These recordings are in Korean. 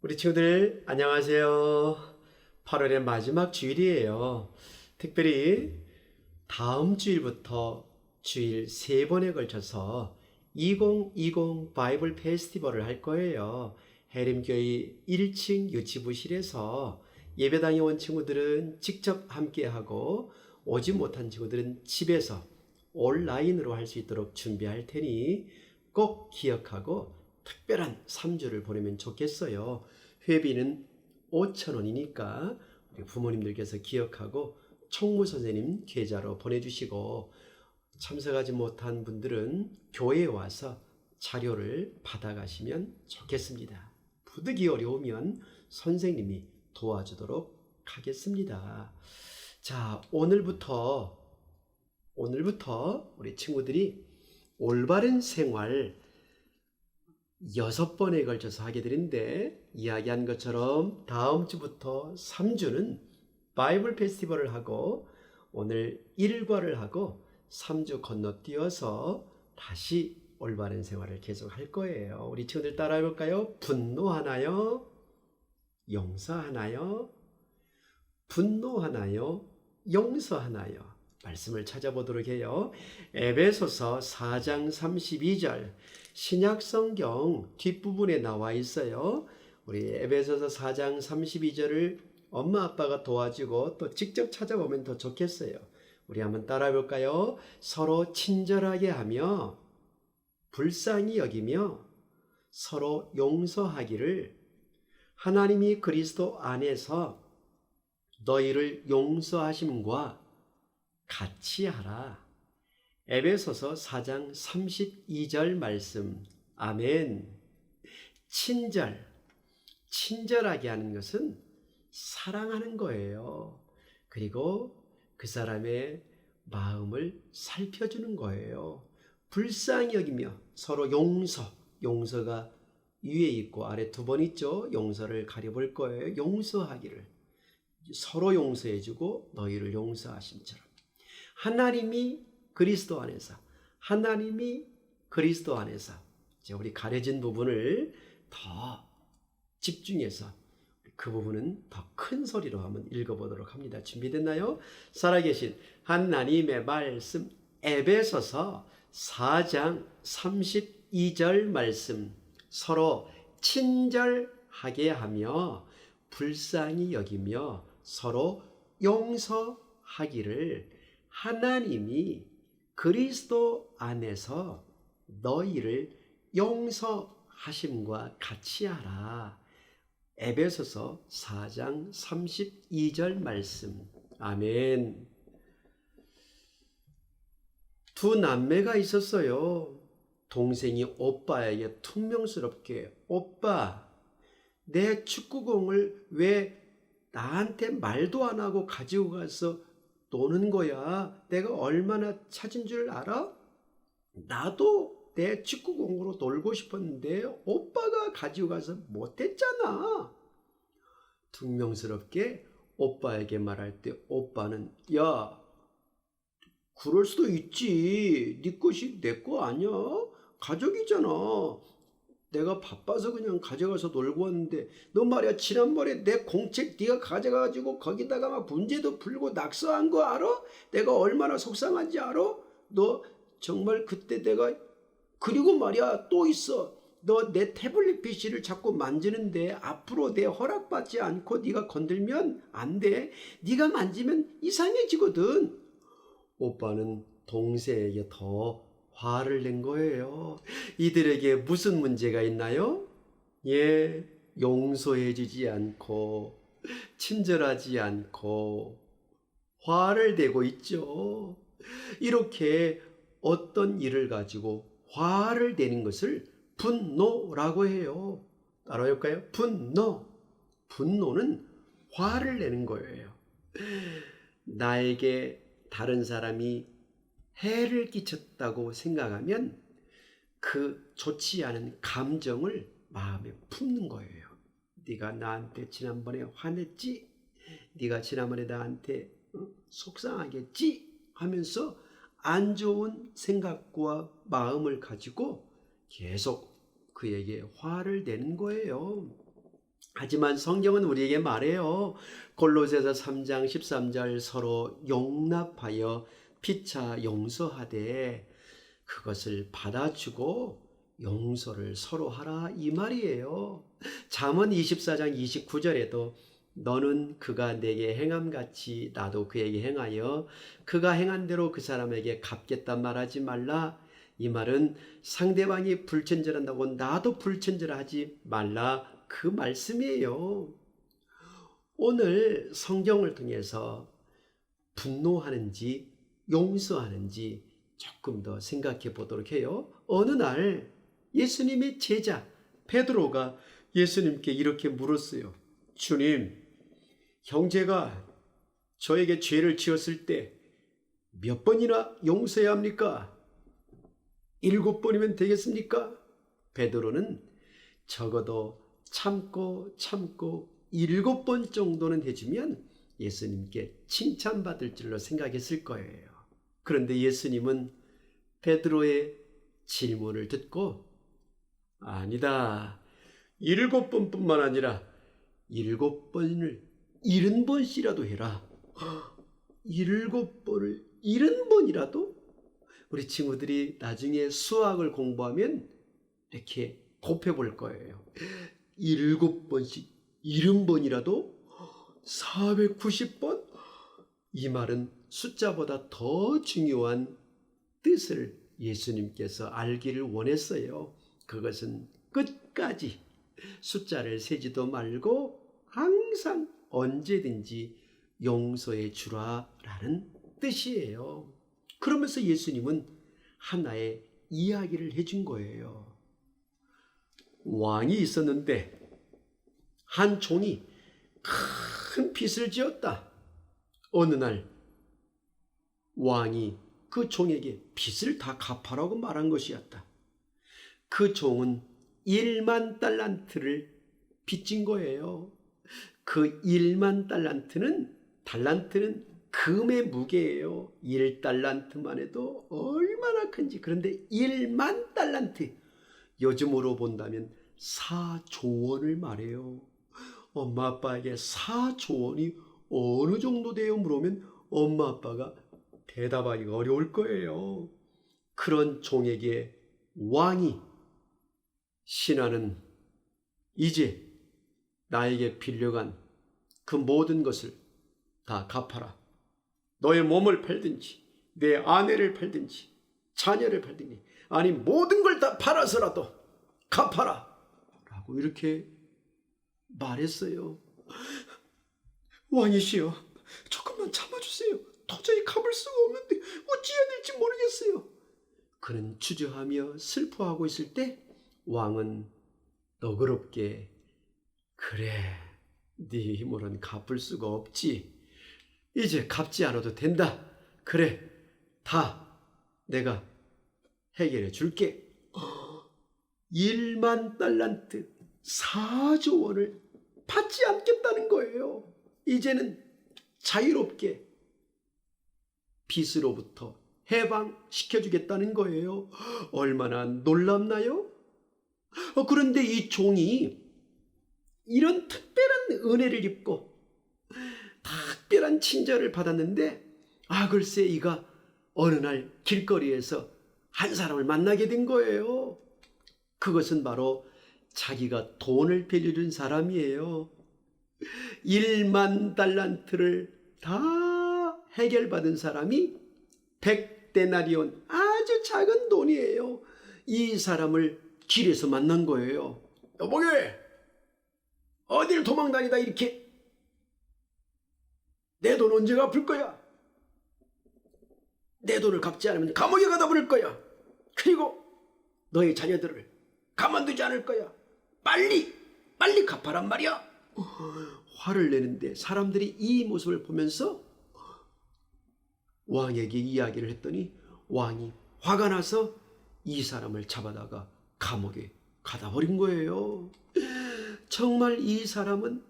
우리 친구들 안녕하세요. 8월의 마지막 주일이에요. 특별히 다음 주일부터 주일 3번에 걸쳐서 2020 바이블 페스티벌을 할 거예요. 해림교회 1층 유치부실에서 예배당에 온 친구들은 직접 함께하고 오지 못한 친구들은 집에서 온라인으로 할 수 있도록 준비할 테니 꼭 기억하고 특별한 3주를 보내면 좋겠어요. 회비는 5,000원이니까 우리 부모님들께서 기억하고 총무선생님 계좌로 보내주시고, 참석하지 못한 분들은 교회에 와서 자료를 받아가시면 좋겠습니다. 부득이 어려우면 선생님이 도와주도록 하겠습니다. 자, 오늘부터 우리 친구들이 올바른 생활 6번에 걸쳐서 하게 되는데, 이야기한 것처럼 다음 주부터 3주는 바이블 페스티벌을 하고 오늘 1과를 하고 3주 건너뛰어서 다시 올바른 생활을 계속할 거예요. 우리 친구들 따라해 볼까요? 분노하나요? 용서하나요? 분노하나요? 용서하나요? 말씀을 찾아보도록 해요. 에베소서 4장 32절 신약성경 뒷부분에 나와 있어요. 우리 에베소서 4장 32절을 엄마 아빠가 도와주고 또 직접 찾아보면 더 좋겠어요. 우리 한번 따라해 볼까요? 서로 친절하게 하며 불쌍히 여기며 서로 용서하기를 하나님이 그리스도 안에서 너희를 용서하심과 같이 하라. 에베소서 4장 32절 말씀. 아멘. 친절하게 하는 것은 사랑하는 거예요. 그리고 그 사람의 마음을 살펴주는 거예요. 불쌍히 여기며 서로 용서가 위에 있고 아래 2번 있죠. 용서를 가려볼 거예요. 용서하기를, 서로 용서해주고 너희를 용서하심처럼. 하나님이 그리스도 안에서 이제 우리 가려진 부분을 더 집중해서 그 부분은 더 큰 소리로 한번 읽어보도록 합니다. 준비됐나요? 살아계신 하나님의 말씀, 에베소서 4장 32절 말씀. 서로 친절하게 하며 불쌍히 여기며 서로 용서하기를 하나님이 그리스도 안에서 너희를 용서하심과 같이 하라. 에베소서 4장 32절 말씀. 아멘. 2 남매가 있었어요. 동생이 오빠에게 퉁명스럽게, 오빠, 내 축구공을 왜 나한테 말도 안 하고 가지고 가서 노는 거야? 내가 얼마나 찾은 줄 알아? 나도 내 축구공으로 놀고 싶었는데 오빠가 가지고 가서 못했잖아. 퉁명스럽게 오빠에게 말할 때 오빠는, 야, 그럴 수도 있지. 네 것이 내 거 아니야? 가족이잖아. 내가 바빠서 그냥 가져가서 놀고 왔는데 너 말이야, 지난번에 내 공책 네가 가져가가지고 거기다가 막 문제도 풀고 낙서한 거 알아? 내가 얼마나 속상한지 알아? 너 정말 그때 내가, 그리고 말이야 또 있어. 너 내 태블릿 PC를 자꾸 만지는데 앞으로 내 허락받지 않고 네가 건들면 안 돼. 네가 만지면 이상해지거든. 오빠는 동생에게 더 화를 낸 거예요. 이들에게 무슨 문제가 있나요? 예, 용서해주지 않고 친절하지 않고 화를 내고 있죠. 이렇게 어떤 일을 가지고 화를 내는 것을 분노라고 해요. 따라해볼까요? 분노는 화를 내는 거예요. 나에게 다른 사람이 해를 끼쳤다고 생각하면 그 좋지 않은 감정을 마음에 품는 거예요. 네가 나한테 지난번에 화냈지? 네가 지난번에 나한테 속상하게 했지? 하면서 안 좋은 생각과 마음을 가지고 계속 그에게 화를 내는 거예요. 하지만 성경은 우리에게 말해요. 골로새서 3장 13절 서로 용납하여 피차 용서하되 그것을 받아주고 용서를 서로 하라 이 말이에요. 잠언 24장 29절에도 너는 그가 내게 행함같이 나도 그에게 행하여 그가 행한 대로 그 사람에게 갚겠다 말하지 말라. 이 말은 상대방이 불친절한다고 나도 불친절하지 말라 그 말씀이에요. 오늘 성경을 통해서 분노하는지 용서하는지 조금 더 생각해 보도록 해요. 어느 날 예수님의 제자 베드로가 예수님께 이렇게 물었어요. 주님, 형제가 저에게 죄를 지었을 때 몇 번이나 용서해야 합니까? 7번이면 되겠습니까? 베드로는 적어도 참고 7번 정도는 해주면 예수님께 칭찬받을 줄로 생각했을 거예요. 그런데 예수님은 베드로의 질문을 듣고 아니다. 7번뿐만 아니라 7번을 70번씩이라도 해라. 7번을 70번이라도? 우리 친구들이 나중에 수학을 공부하면 이렇게 곱해볼 거예요. 7번씩 70번이라도 490번? 이 말은 숫자보다 더 중요한 뜻을 예수님께서 알기를 원했어요. 그것은 끝까지 숫자를 세지도 말고 항상 언제든지 용서해 주라라는 뜻이에요. 그러면서 예수님은 하나의 이야기를 해준 거예요. 왕이 있었는데 한 종이 큰 빚을 지었다. 어느 날 왕이 그 종에게 빚을 다 갚아라고 말한 것이었다. 그 종은 1만 달란트를 빚진 거예요. 그 1만 달란트는 금의 무게예요. 1달란트만 해도 얼마나 큰지. 그런데 1만 달란트, 요즘으로 본다면 4조 원을 말해요. 엄마 아빠에게 4조 원이 어느 정도 돼요? 물으면 엄마 아빠가 대답하기가 어려울 거예요. 그런 종에게 왕이 신하는 이제 나에게 빌려간 그 모든 것을 다 갚아라. 너의 몸을 팔든지 내 아내를 팔든지 자녀를 팔든지 아니 모든 걸 다 팔아서라도 갚아라 라고 이렇게 말했어요. 왕이시여, 조금만 참아주세요. 도저히 갚을 수가 없는데 어찌해야 될지 모르겠어요. 그는 주저하며 슬퍼하고 있을 때 왕은 너그럽게 그래, 네 힘으로는 갚을 수가 없지. 이제 갚지 않아도 된다. 그래, 다 내가 해결해 줄게. 1만 달란트 4조 원을 받지 않겠다는 거예요. 이제는 자유롭게 빚으로부터 해방시켜주겠다는 거예요. 얼마나 놀랍나요? 그런데 이 종이 이런 특별한 은혜를 입고 특별한 친절을 받았는데 글쎄 이가 어느 날 길거리에서 한 사람을 만나게 된 거예요. 그것은 바로 자기가 돈을 빌려준 사람이에요. 1만 달란트를 다 해결받은 사람이 100데나리온, 아주 작은 돈이에요. 이 사람을 길에서 만난 거예요. 여보게, 어딜 도망다니다 이렇게? 내 돈 언제 갚을 거야? 내 돈을 갚지 않으면 감옥에 가다 버릴 거야. 그리고 너의 자녀들을 가만두지 않을 거야. 빨리 갚아란 말이야. 화를 내는데 사람들이 이 모습을 보면서 왕에게 이야기를 했더니 왕이 화가 나서 이 사람을 잡아다가 감옥에 가다 버린 거예요. 정말 이 사람은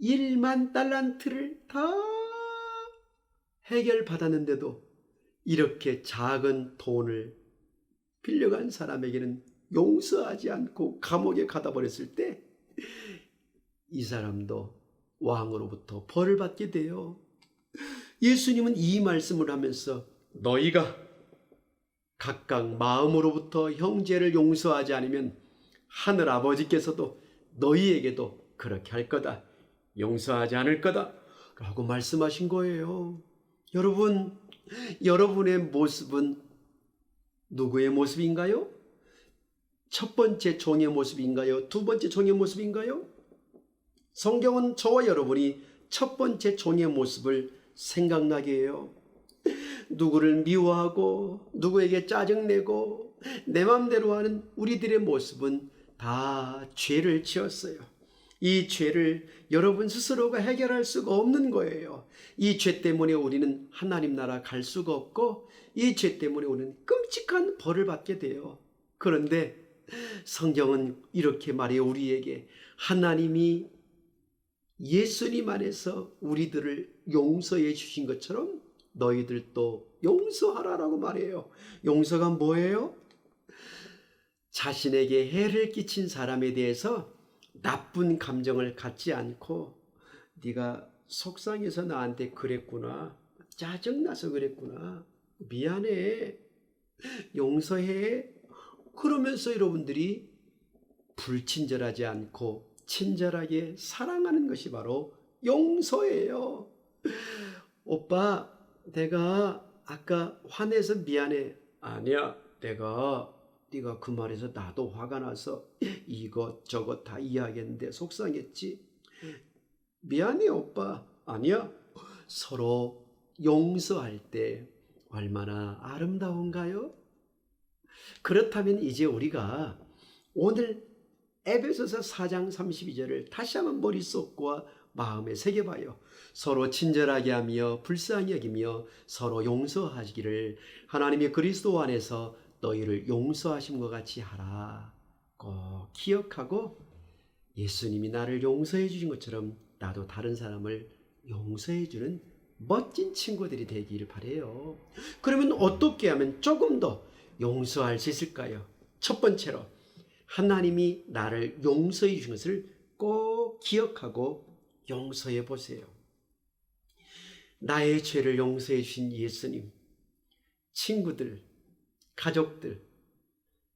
1만 달란트를 다 해결받았는데도 이렇게 작은 돈을 빌려간 사람에게는 용서하지 않고 감옥에 가다 버렸을 때 이 사람도 왕으로부터 벌을 받게 돼요. 예수님은 이 말씀을 하면서 너희가 각각 마음으로부터 형제를 용서하지 않으면 하늘 아버지께서도 너희에게도 그렇게 할 거다. 용서하지 않을 거다. 라고 말씀하신 거예요. 여러분, 여러분의 모습은 누구의 모습인가요? 첫 번째 종의 모습인가요? 두 번째 종의 모습인가요? 성경은 저와 여러분이 첫 번째 종의 모습을 생각나게 해요. 누구를 미워하고 누구에게 짜증내고 내 맘대로 하는 우리들의 모습은 다 죄를 지었어요. 이 죄를 여러분 스스로가 해결할 수가 없는 거예요. 이 죄 때문에 우리는 하나님 나라 갈 수가 없고 이 죄 때문에 우리는 끔찍한 벌을 받게 돼요. 그런데 성경은 이렇게 말해요. 우리에게 하나님이 예수님 안에서 우리들을 용서해 주신 것처럼 너희들도 용서하라라고 말해요. 용서가 뭐예요? 자신에게 해를 끼친 사람에 대해서 나쁜 감정을 갖지 않고 네가 속상해서 나한테 그랬구나. 짜증나서 그랬구나. 미안해. 용서해. 그러면서 여러분들이 불친절하지 않고 친절하게 사랑하는 것이 바로 용서예요. 오빠, 내가 아까 화내서 미안해. 아니야, 네가 그 말에서 나도 화가 나서 이것저것 다 이야기했는데 속상했지. 미안해 오빠. 아니야. 서로 용서할 때 얼마나 아름다운가요? 그렇다면 이제 우리가 오늘 에베소서 4장 32절을 다시 한번 머릿속과 마음에 새겨봐요. 서로 친절하게 하며 불쌍히 여기며 서로 용서하시기를 하나님의 그리스도 안에서 너희를 용서하심과 같이 하라. 꼭 기억하고 예수님이 나를 용서해 주신 것처럼 나도 다른 사람을 용서해 주는 멋진 친구들이 되기를 바라요. 그러면 어떻게 하면 조금 더 용서할 수 있을까요? 첫 번째로 하나님이 나를 용서해 주신 것을 꼭 기억하고 용서해 보세요. 나의 죄를 용서해 주신 예수님, 친구들, 가족들,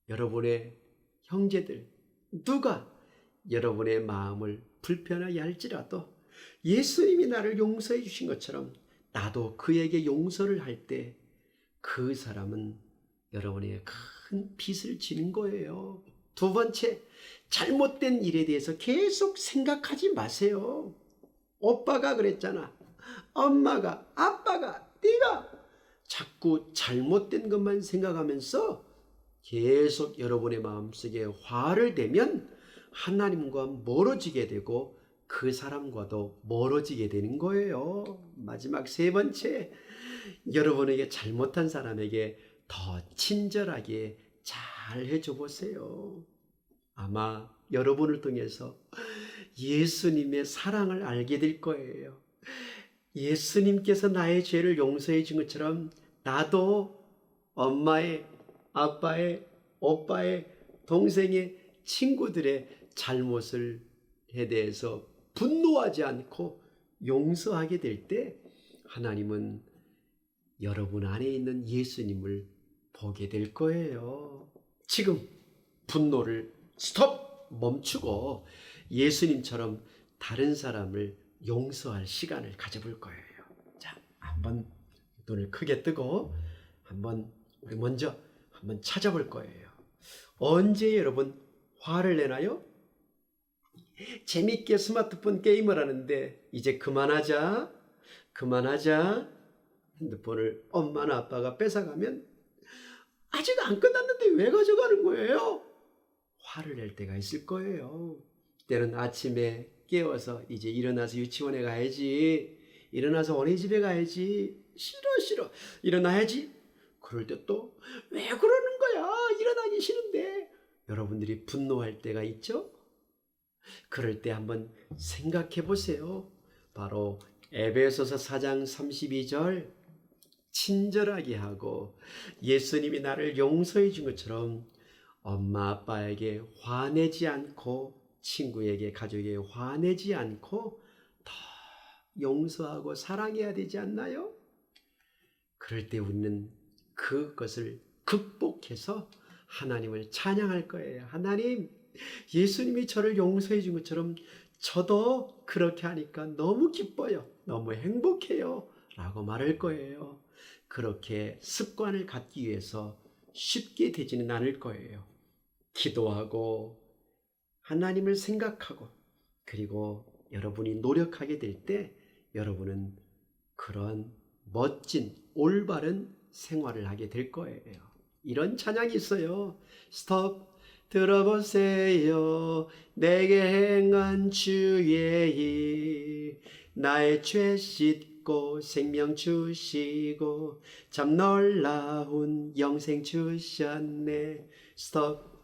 여러분의 형제들, 누가 여러분의 마음을 불편하게 할지라도 예수님이 나를 용서해 주신 것처럼 나도 그에게 용서를 할 때 그 사람은 여러분에게 큰 빚을 지는 거예요. 두 번째, 잘못된 일에 대해서 계속 생각하지 마세요. 오빠가 그랬잖아. 엄마가, 아빠가, 네가 자꾸 잘못된 것만 생각하면서 계속 여러분의 마음속에 화를 내면 하나님과 멀어지게 되고 그 사람과도 멀어지게 되는 거예요. 마지막 세 번째, 여러분에게 잘못한 사람에게 더 친절하게 잘 해줘 보세요. 아마 여러분을 통해서 예수님의 사랑을 알게 될 거예요. 예수님께서 나의 죄를 용서해 준 것처럼 나도 엄마의, 아빠의, 오빠의, 동생의, 친구들의 잘못을 대해서 분노하지 않고 용서하게 될 때 하나님은 여러분 안에 있는 예수님을 보게 될 거예요. 지금 분노를 스톱! 멈추고 예수님처럼 다른 사람을 용서할 시간을 가져볼 거예요. 자, 한번 눈을 크게 뜨고 우리 먼저 한번 찾아볼 거예요. 언제 여러분 화를 내나요? 재밌게 스마트폰 게임을 하는데 이제 그만하자. 핸드폰을 엄마나 아빠가 뺏어가면 아직 안 끝났는데 왜 가져가는 거예요? 화를 낼 때가 있을 거예요. 때는 아침에 깨워서 이제 일어나서 유치원에 가야지. 일어나서 어린이집에 가야지. 싫어. 일어나야지. 그럴 때 또 왜 그러는 거야? 일어나기 싫은데. 여러분들이 분노할 때가 있죠? 그럴 때 한번 생각해 보세요. 바로 에베소서 4장 32절 친절하게 하고 예수님이 나를 용서해 준 것처럼 엄마 아빠에게 화내지 않고 친구에게, 가족에게 화내지 않고 더 용서하고 사랑해야 되지 않나요? 그럴 때 우리는 그것을 극복해서 하나님을 찬양할 거예요. 하나님, 예수님이 저를 용서해 준 것처럼 저도 그렇게 하니까 너무 기뻐요. 너무 행복해요. 라고 말할 거예요. 그렇게 습관을 갖기 위해서 쉽게 되지는 않을 거예요. 기도하고 하나님을 생각하고 그리고 여러분이 노력하게 될 때 여러분은 그런 멋진 올바른 생활을 하게 될 거예요. 이런 찬양이 있어요. 스톱. 들어보세요. 내게 행한 주의 일. 나의 죄 씻고 생명 주시고 참 놀라운 영생 주셨네. 스톱.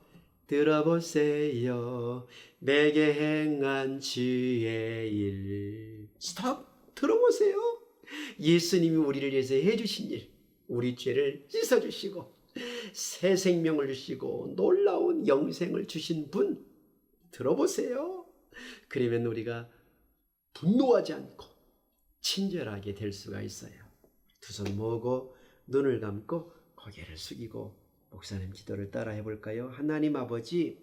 들어보세요. 내게 행한 주의 일. 스톱. 들어보세요. 예수님이 우리를 위해서 해주신 일, 우리 죄를 씻어주시고 새 생명을 주시고 놀라운 영생을 주신 분 들어보세요. 그러면 우리가 분노하지 않고 친절하게 될 수가 있어요. 두 손 모으고 눈을 감고 고개를 숙이고 목사님 기도를 따라 해볼까요? 하나님 아버지,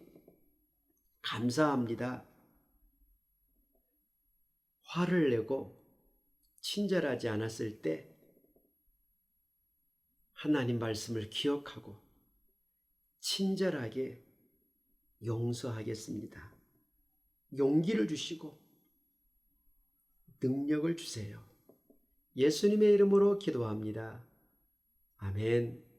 감사합니다. 화를 내고 친절하지 않았을 때 하나님 말씀을 기억하고 친절하게 용서하겠습니다. 용기를 주시고 능력을 주세요. 예수님의 이름으로 기도합니다. 아멘.